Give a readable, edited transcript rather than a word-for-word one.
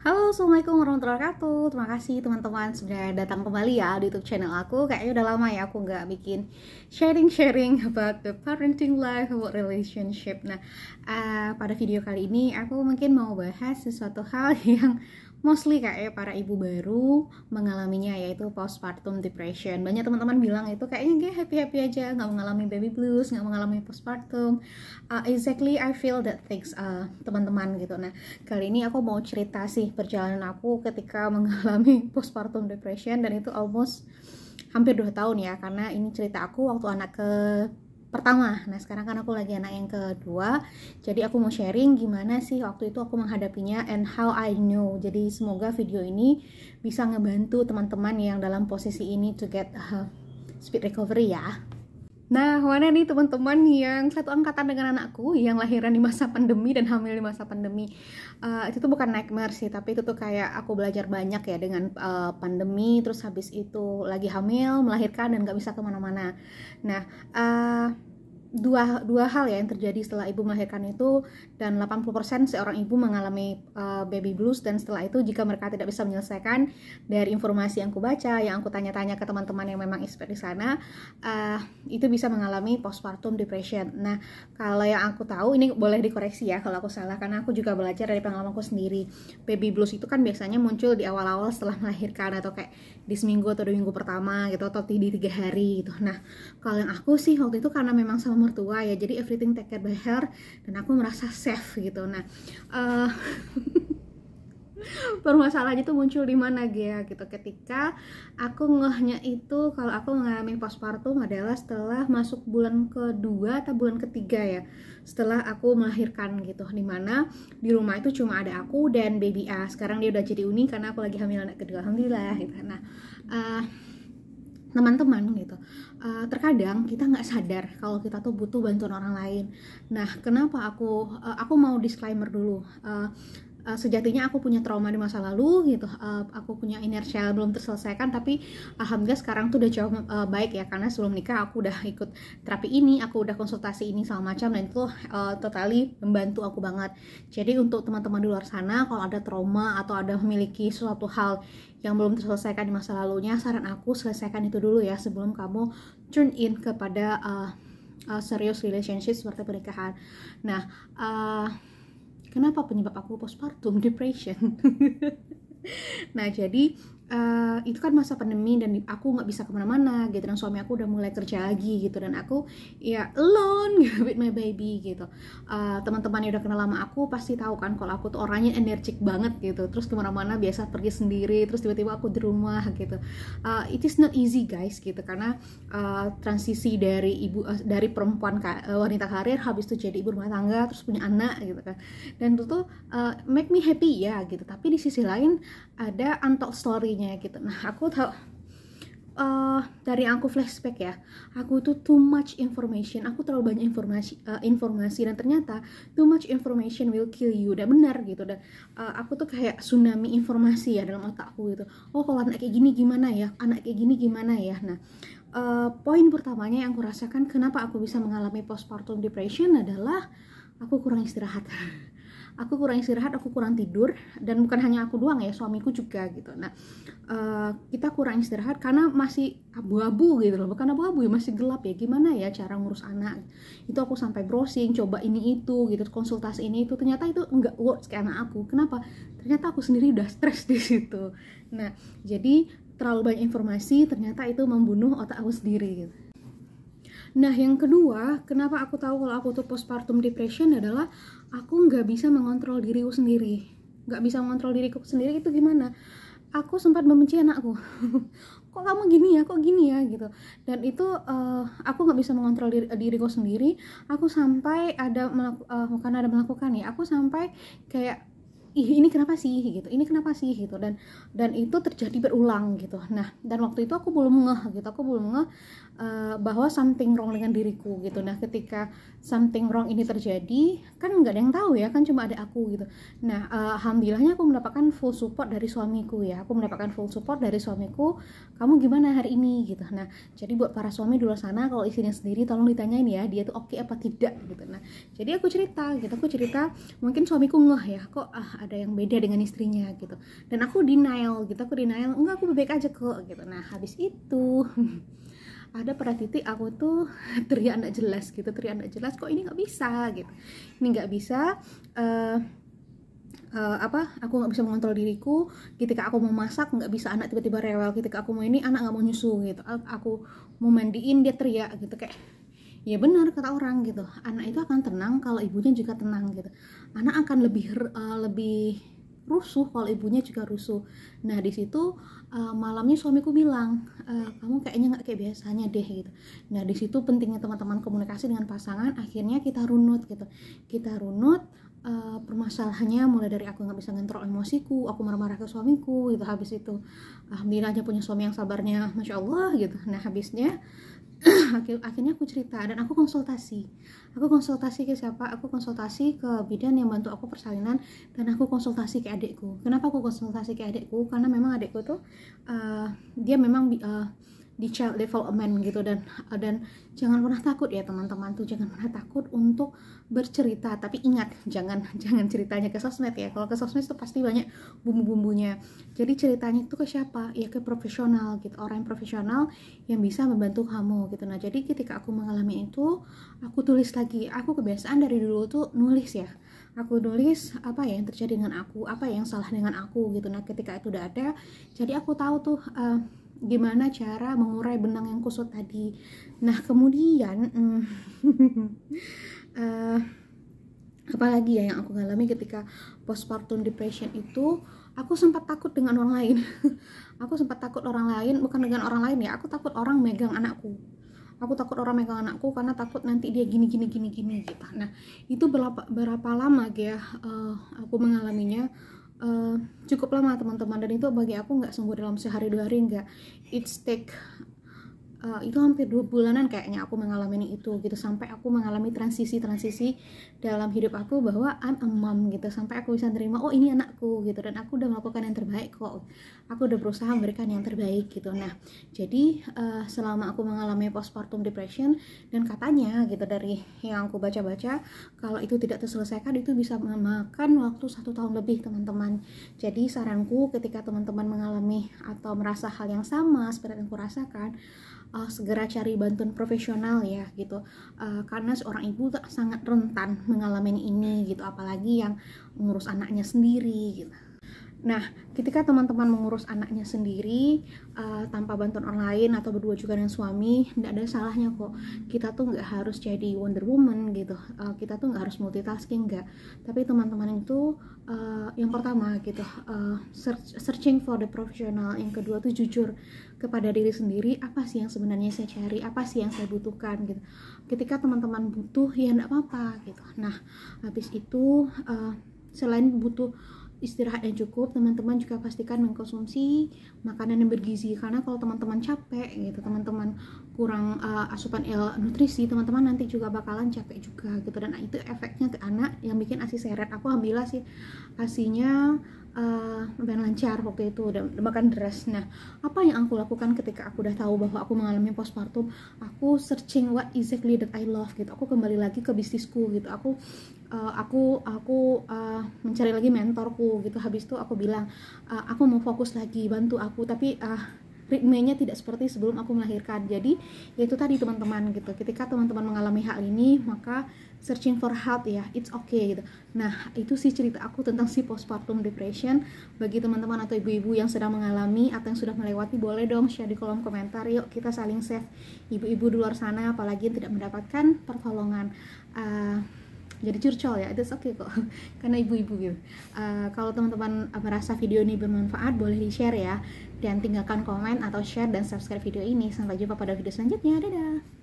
Halo, Assalamualaikum warahmatullahi wabarakatuh. Terima kasih teman-teman sudah datang kembali ya di YouTube channel aku. Kayaknya udah lama ya aku nggak bikin sharing-sharing about the parenting life, about relationship. Nah, pada video kali ini aku mungkin mau bahas sesuatu hal yang mostly kayak para ibu baru mengalaminya, yaitu postpartum depression. Banyak teman-teman bilang itu kayaknya dia happy-happy aja, nggak mengalami baby blues, nggak mengalami postpartum. Exactly, I feel that things, teman-teman gitu. Nah, kali ini aku mau cerita sih perjalanan aku ketika mengalami postpartum depression, dan itu almost hampir 2 tahun ya, karena ini cerita aku waktu anak ke pertama. Nah, sekarang kan aku lagi anak yang kedua, jadi aku mau sharing gimana sih waktu itu aku menghadapinya and how I know. Jadi semoga video ini bisa ngebantu teman-teman yang dalam posisi ini to get speed recovery ya. Nah, mana nih teman-teman yang satu angkatan dengan anakku yang lahiran di masa pandemi dan hamil di masa pandemi. Itu tuh bukan nightmare sih, tapi itu tuh kayak aku belajar banyak ya dengan pandemi, terus habis itu lagi hamil, melahirkan, dan gak bisa kemana-mana. Nah, dua hal ya yang terjadi setelah ibu melahirkan itu, dan 80% seorang ibu mengalami baby blues, dan setelah itu jika mereka tidak bisa menyelesaikan dari informasi yang aku baca, yang aku tanya-tanya ke teman-teman yang memang expert di sana, itu bisa mengalami postpartum depression. Nah, kalau yang aku tahu, ini boleh dikoreksi ya kalau aku salah, karena aku juga belajar dari pengalamanku sendiri. Baby blues itu kan biasanya muncul di awal-awal setelah melahirkan, atau kayak di seminggu atau 2 minggu pertama gitu, atau di 3 hari gitu. Nah, kalau yang aku sih waktu itu karena memang sama mertua ya, jadi everything take care by her, dan aku merasa safe gitu. Nah, permasalahannya itu muncul di mana gitu, ketika aku ngehnya itu kalau aku mengalami postpartum adalah setelah masuk bulan kedua atau bulan ketiga ya, setelah aku melahirkan gitu, dimana di rumah itu cuma ada aku dan baby A. Sekarang dia udah jadi uni karena aku lagi hamil anak kedua, alhamdulillah gitu. Nah, teman-teman gitu, terkadang kita nggak sadar kalau kita tuh butuh bantuan orang lain. Nah, kenapa aku mau disclaimer dulu. Sejatinya aku punya trauma di masa lalu gitu, aku punya inner child belum terselesaikan, tapi alhamdulillah sekarang tuh udah jauh baik ya, karena sebelum nikah aku udah ikut terapi ini, aku udah konsultasi ini sama macam, dan itu totally membantu aku banget. Jadi untuk teman-teman di luar sana, kalau ada trauma atau ada memiliki suatu hal yang belum terselesaikan di masa lalunya, saran aku selesaikan itu dulu ya sebelum kamu turn in kepada serious relationship seperti pernikahan. Nah, kenapa penyebab aku postpartum depression? Nah, jadi itu kan masa pandemi dan aku nggak bisa kemana-mana gitu, dan suami aku udah mulai kerja lagi gitu, dan aku ya alone with my baby gitu. Teman-teman yang udah kenal lama aku pasti tahu kan kalau aku tuh orangnya energik banget gitu, terus kemana-mana biasa pergi sendiri, terus tiba-tiba aku di rumah gitu. It is not easy guys gitu, karena transisi dari dari perempuan wanita karir, habis itu jadi ibu rumah tangga, terus punya anak gitu kan, dan itu tuh make me happy ya gitu, tapi di sisi lain ada untold story-nya gitu. Nah, aku tahu dari yang aku flashback ya, aku tuh too much information, aku terlalu banyak informasi, dan ternyata too much information will kill you, dan benar gitu. Dan aku tuh kayak tsunami informasi ya dalam otakku gitu. Oh, kalau anak kayak gini gimana ya, anak kayak gini gimana ya. Nah, poin pertamanya yang aku rasakan kenapa aku bisa mengalami postpartum depression adalah aku kurang istirahat. Aku kurang tidur, dan bukan hanya aku doang ya, suamiku juga gitu. Nah, kita kurang istirahat karena masih abu-abu gitu loh, bukan abu-abu ya, masih gelap ya, gimana ya cara ngurus anak. Itu aku sampai browsing, coba ini itu gitu, konsultasi ini itu, ternyata itu enggak works ke anak aku. Kenapa? Ternyata aku sendiri udah stres di situ. Nah, jadi terlalu banyak informasi ternyata itu membunuh otak aku sendiri gitu. Nah, yang kedua, kenapa aku tahu kalau aku tuh postpartum depression adalah aku nggak bisa mengontrol diriku sendiri. Nggak bisa mengontrol diriku sendiri itu gimana? Aku sempat membenci anakku. Kok kamu gini ya, kok gini ya gitu. Dan itu aku nggak bisa mengontrol diriku sendiri. Aku sampai bukan ada melakukan ya. Aku sampai kayak ini kenapa sih gitu, dan itu terjadi berulang gitu. Nah, dan waktu itu aku belum ngeh bahwa something wrong dengan diriku gitu. Nah, ketika something wrong ini terjadi, kan nggak ada yang tahu ya, kan cuma ada aku gitu. Nah, alhamdulillahnya aku mendapatkan full support dari suamiku ya. Kamu gimana hari ini gitu. Nah, jadi buat para suami di luar sana, kalau istrinya sendiri tolong ditanyain ya, dia tuh oke apa tidak gitu. Nah, jadi aku cerita, mungkin suamiku ngeh ya, kok ada yang beda dengan istrinya gitu. Dan aku denial gitu, enggak, aku baik aja kok gitu. Nah habis itu ada pada titik aku tuh teriak nggak jelas gitu, kok ini nggak bisa gitu, ini nggak bisa. Aku nggak bisa mengontrol diriku. Ketika aku mau masak nggak bisa, anak tiba-tiba rewel. Ketika aku mau ini, anak nggak mau nyusu gitu. Aku mau mandiin, dia teriak gitu. Kayak ya benar kata orang gitu, anak itu akan tenang kalau ibunya juga tenang gitu. Anak akan lebih rusuh kalau ibunya juga rusuh. Nah di situ malamnya suamiku bilang, kamu kayaknya nggak kayak biasanya deh gitu. Nah di situ pentingnya teman-teman komunikasi dengan pasangan. Akhirnya kita runut gitu, permasalahannya mulai dari aku nggak bisa ngontrol emosiku, aku marah-marah ke suamiku gitu. Habis itu alhamdulillah aja punya suami yang sabarnya masya Allah gitu. Nah habisnya akhirnya aku cerita dan aku konsultasi ke siapa? Aku konsultasi ke bidan yang bantu aku persalinan, dan aku konsultasi ke adikku. Kenapa aku konsultasi ke adikku? Karena memang adikku tuh dia memang di child development gitu. Dan jangan pernah takut ya teman-teman tuh, jangan pernah takut untuk bercerita. Tapi ingat, jangan ceritanya ke sosmed ya. Kalau ke sosmed itu pasti banyak bumbu-bumbunya. Jadi ceritanya itu ke siapa? Ya ke profesional gitu, orang yang profesional yang bisa membantu kamu gitu. Nah jadi ketika aku mengalami itu, aku tulis lagi. Aku kebiasaan dari dulu tuh nulis ya, aku nulis apa ya yang terjadi dengan aku, apa yang salah dengan aku gitu. Nah ketika itu udah ada, jadi aku tahu tuh gimana cara mengurai benang yang kusut tadi. Nah kemudian apalagi ya yang aku alami ketika postpartum depression itu, aku sempat takut dengan orang lain. Aku sempat takut orang lain, bukan dengan orang lain ya, aku takut orang megang anakku. Aku takut orang megang anakku karena takut nanti dia gini gitu. Nah itu berapa lama ya aku mengalaminya. Cukup lama teman-teman, dan itu bagi aku nggak sembuh dalam sehari 2 hari, nggak. It's take itu hampir 2 bulanan kayaknya aku mengalami itu gitu, sampai aku mengalami transisi dalam hidup aku bahwa I'm a mom gitu, sampai aku bisa terima oh ini anakku gitu, dan aku udah melakukan yang terbaik kok, aku udah berusaha memberikan yang terbaik gitu. Nah jadi selama aku mengalami postpartum depression, dan katanya gitu dari yang aku baca-baca, kalau itu tidak terselesaikan itu bisa memakan waktu 1 tahun lebih teman-teman. Jadi saranku ketika teman-teman mengalami atau merasa hal yang sama seperti yang aku rasakan, segera cari bantuan profesional ya gitu, karena seorang ibu sangat rentan mengalami ini gitu, apalagi yang mengurus anaknya sendiri gitu. Nah, ketika teman-teman mengurus anaknya sendiri tanpa bantuan orang lain atau berdua juga dengan suami, tidak ada salahnya kok. Kita tuh nggak harus jadi Wonder Woman gitu. Kita tuh nggak harus multitasking, nggak. Tapi teman-teman itu yang pertama gitu, searching for the professional. Yang kedua tuh jujur kepada diri sendiri, apa sih yang sebenarnya saya cari, apa sih yang saya butuhkan gitu. Ketika teman-teman butuh ya nggak apa-apa gitu. Nah, habis itu selain butuh istirahat yang cukup, teman-teman juga pastikan mengkonsumsi makanan yang bergizi, karena kalau teman-teman capek gitu, teman-teman kurang asupan nutrisi, teman-teman nanti juga bakalan capek juga gitu, dan itu efeknya ke anak yang bikin ASI seret. Aku alhamdulillah sih ASInya lumayan lancar waktu itu, udah makan deras. Nah apa yang aku lakukan ketika aku udah tahu bahwa aku mengalami postpartum? Aku searching what exactly that I love gitu. Aku kembali lagi ke bisnisku gitu. Aku mencari lagi mentorku gitu. Habis itu aku bilang aku mau fokus lagi, bantu aku, tapi ritmenya tidak seperti sebelum aku melahirkan. Jadi yaitu tadi teman-teman gitu, ketika teman-teman mengalami hal ini, maka searching for help ya, it's okay gitu. Nah itu sih cerita aku tentang si postpartum depression. Bagi teman-teman atau ibu-ibu yang sedang mengalami atau yang sudah melewati, boleh dong share di kolom komentar. Yuk kita saling save ibu-ibu di luar sana, apalagi yang tidak mendapatkan pertolongan. Jadi curcol ya, itu oke kok karena ibu-ibu gitu. Kalau teman-teman merasa video ini bermanfaat, boleh di share ya, dan tinggalkan komen atau share dan subscribe video ini. Sampai jumpa pada video selanjutnya, dadah.